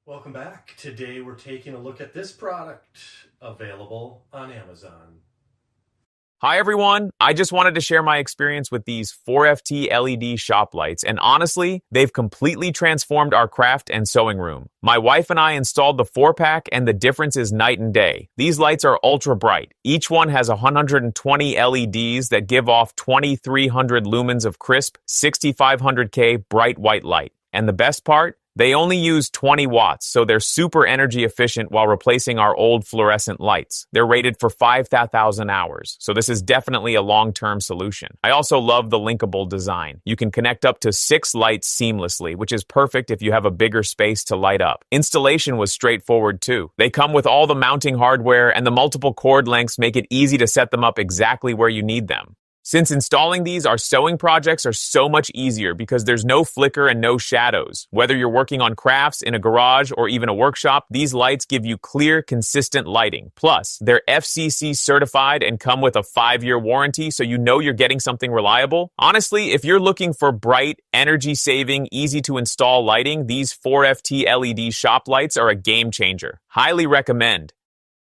Welcome back. Today we're taking a look at this product available on Amazon. Hi everyone, I just wanted to share my experience with these 4FT LED shop lights, and honestly, they've completely transformed our craft and sewing room. My wife and I installed the 4-pack and the difference is night and day. These lights are ultra bright. Each one has 120 LEDs that give off 2300 lumens of crisp, 6500K bright white light. And the best part? They only use 20 watts, so they're super energy efficient while replacing our old fluorescent lights. They're rated for 5,000 hours, so this is definitely a long-term solution. I also love the linkable design. You can connect up to 6 lights seamlessly, which is perfect if you have a bigger space to light up. Installation was straightforward too. They come with all the mounting hardware, and the multiple cord lengths make it easy to set them up exactly where you need them. Since installing these, our sewing projects are so much easier because there's no flicker and no shadows. Whether you're working on crafts, in a garage, or even a workshop, these lights give you clear, consistent lighting. Plus, they're FCC certified and come with a 5-year warranty, so you know you're getting something reliable. Honestly, if you're looking for bright, energy-saving, easy-to-install lighting, these 4FT LED shop lights are a game changer. Highly recommend.